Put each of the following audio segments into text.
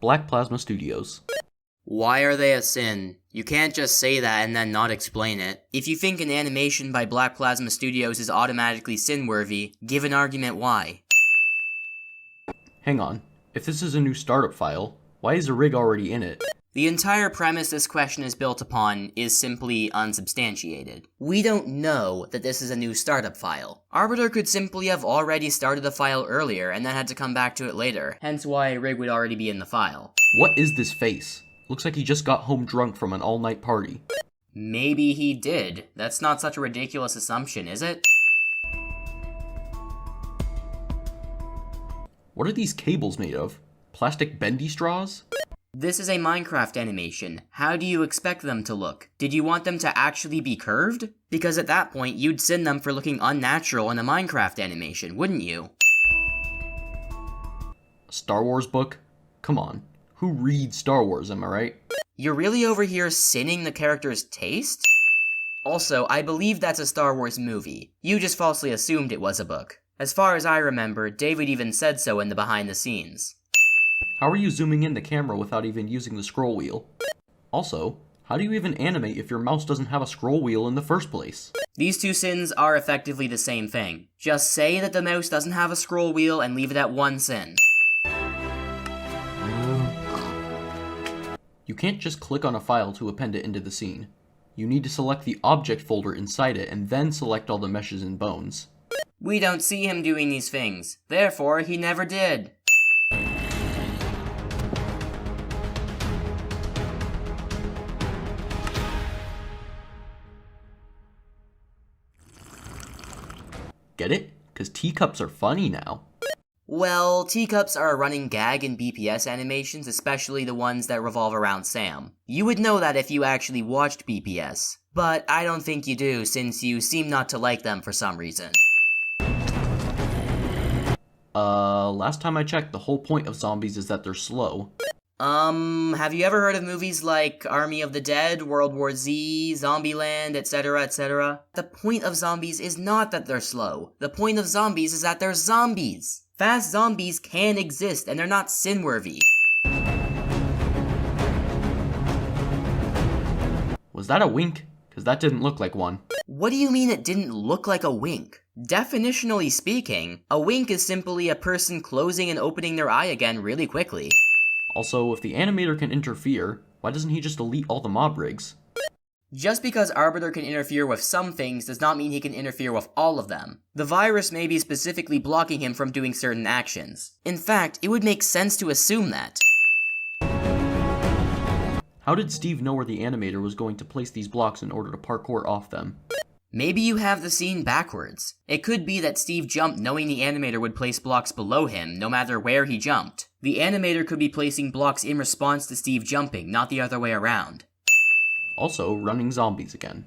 Black Plasma Studios. Why are they a sin? You can't just say that and then not explain it. If you think an animation by Black Plasma Studios is automatically sin-worthy, give an argument why. Hang on, if this is a new startup file, why is a rig already in it? The entire premise this question is built upon is simply unsubstantiated. We don't know that this is a new startup file. Arbiter could simply have already started the file earlier and then had to come back to it later, hence why a rig would already be in the file. What is this face? Looks like he just got home drunk from an all-night party. Maybe he did. That's not such a ridiculous assumption, is it? What are these cables made of? Plastic bendy straws? This is a Minecraft animation. How do you expect them to look? Did you want them to actually be curved? Because at that point, you'd sin them for looking unnatural in a Minecraft animation, wouldn't you? A Star Wars book? Come on. Who reads Star Wars, am I right? You're really over here sinning the character's taste? Also, I believe that's a Star Wars movie. You just falsely assumed it was a book. As far as I remember, David even said so in the behind the scenes. How are you zooming in the camera without even using the scroll wheel? Also, how do you even animate if your mouse doesn't have a scroll wheel in the first place? These two sins are effectively the same thing. Just say that the mouse doesn't have a scroll wheel and leave it at one sin. You can't just click on a file to append it into the scene. You need to select the object folder inside it and then select all the meshes and bones. We don't see him doing these things. Therefore, he never did. Get it? 'Cause teacups are funny now. Well, teacups are a running gag in BPS animations, especially the ones that revolve around Sam. You would know that if you actually watched BPS, but I don't think you do since you seem not to like them for some reason. Last time I checked, the whole point of zombies is that they're slow. Have you ever heard of movies like Army of the Dead, World War Z, Zombieland, etc., etc.? The point of zombies is not that they're slow. The point of zombies is that they're zombies. Fast zombies can exist, and they're not sin-worthy. Was that a wink? 'Cause that didn't look like one. What do you mean it didn't look like a wink? Definitionally speaking, a wink is simply a person closing and opening their eye again really quickly. Also, if the animator can interfere, why doesn't he just delete all the mob rigs? Just because Arbiter can interfere with some things does not mean he can interfere with all of them. The virus may be specifically blocking him from doing certain actions. In fact, it would make sense to assume that. How did Steve know where the animator was going to place these blocks in order to parkour off them? Maybe you have the scene backwards. It could be that Steve jumped knowing the animator would place blocks below him, no matter where he jumped. The animator could be placing blocks in response to Steve jumping, not the other way around. Also, running zombies again.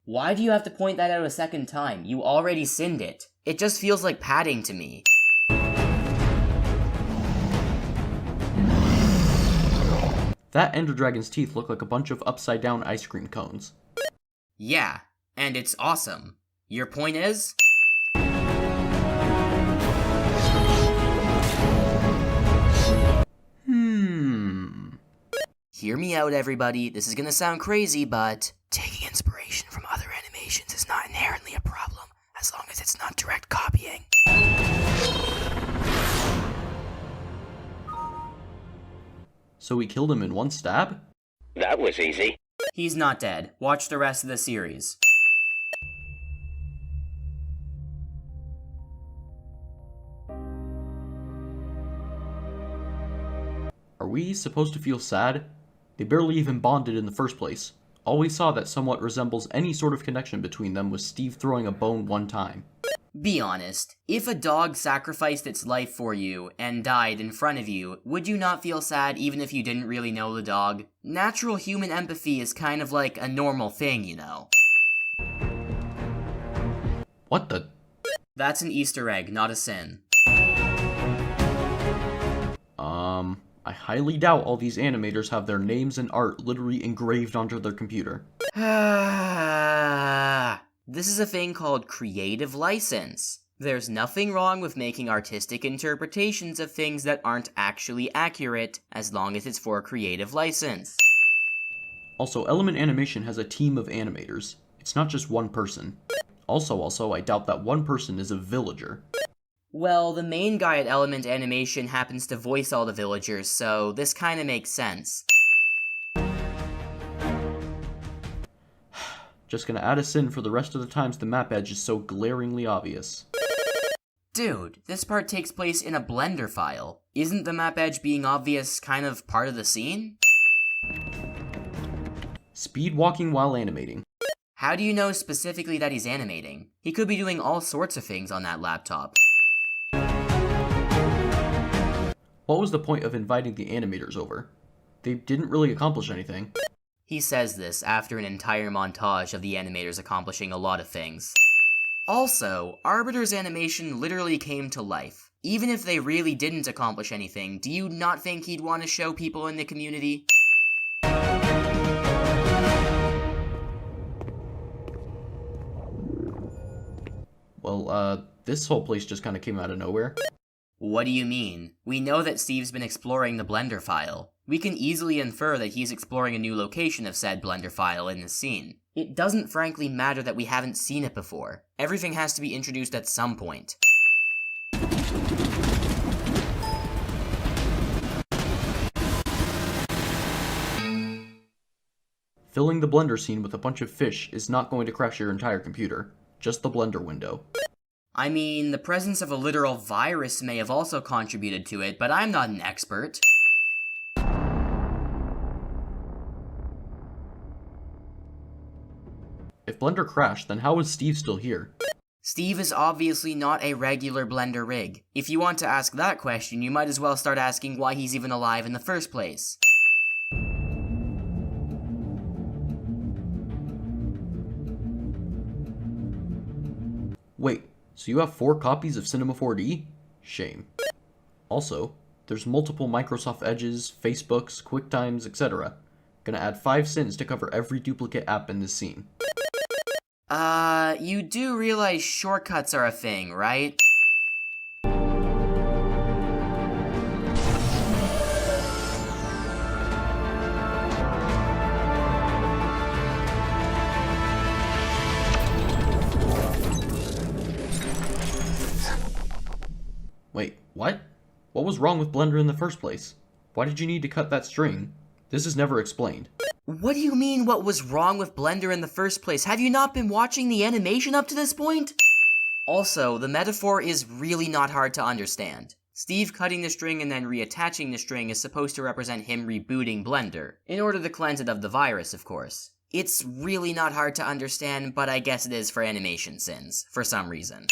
Why do you have to point that out a second time? You already sinned it. It just feels like padding to me. That Ender Dragon's teeth look like a bunch of upside-down ice cream cones. Yeah, and it's awesome. Your point is? Hear me out, everybody. This is gonna sound crazy, but taking inspiration from other animations is not inherently a problem, as long as it's not direct copying. So we killed him in one stab? That was easy. He's not dead. Watch the rest of the series. Are we supposed to feel sad? They barely even bonded in the first place. All we saw that somewhat resembles any sort of connection between them was Steve throwing a bone one time. Be honest. If a dog sacrificed its life for you and died in front of you, would you not feel sad even if you didn't really know the dog? Natural human empathy is kind of like a normal thing, you know. What the? That's an Easter egg, not a sin. I highly doubt all these animators have their names and art literally engraved onto their computer. This is a thing called creative license. There's nothing wrong with making artistic interpretations of things that aren't actually accurate, as long as it's for creative license. Also, Element Animation has a team of animators. It's not just one person. Also, I doubt that one person is a villager. Well, the main guy at Element Animation happens to voice all the villagers, so this kinda makes sense. Just gonna add us in for the rest of the times the map edge is so glaringly obvious. Dude, this part takes place in a Blender file. Isn't the map edge being obvious kind of part of the scene? Speed walking while animating. How do you know specifically that he's animating? He could be doing all sorts of things on that laptop. What was the point of inviting the animators over? They didn't really accomplish anything. He says this after an entire montage of the animators accomplishing a lot of things. Also, Arbiter's animation literally came to life. Even if they really didn't accomplish anything, do you not think he'd want to show people in the community? Well, this whole place just kind of came out of nowhere. What do you mean? We know that Steve's been exploring the Blender file. We can easily infer that he's exploring a new location of said Blender file in this scene. It doesn't frankly matter that we haven't seen it before. Everything has to be introduced at some point. Filling the Blender scene with a bunch of fish is not going to crash your entire computer, just the Blender window. I mean, the presence of a literal virus may have also contributed to it, but I'm not an expert. If Blender crashed, then how is Steve still here? Steve is obviously not a regular Blender rig. If you want to ask that question, you might as well start asking why he's even alive in the first place. Wait, so you have 4 copies of Cinema 4D? Shame. Also, there's multiple Microsoft Edges, Facebooks, QuickTimes, etc. Gonna add 5 cents to cover every duplicate app in this scene. You do realize shortcuts are a thing, right? Wait, what? What was wrong with Blender in the first place? Why did you need to cut that string? This is never explained. What do you mean what was wrong with Blender in the first place? Have you not been watching the animation up to this point? Also, the metaphor is really not hard to understand. Steve cutting the string and then reattaching the string is supposed to represent him rebooting Blender, in order to cleanse it of the virus, of course. It's really not hard to understand, but I guess it is for animation sins, for some reason.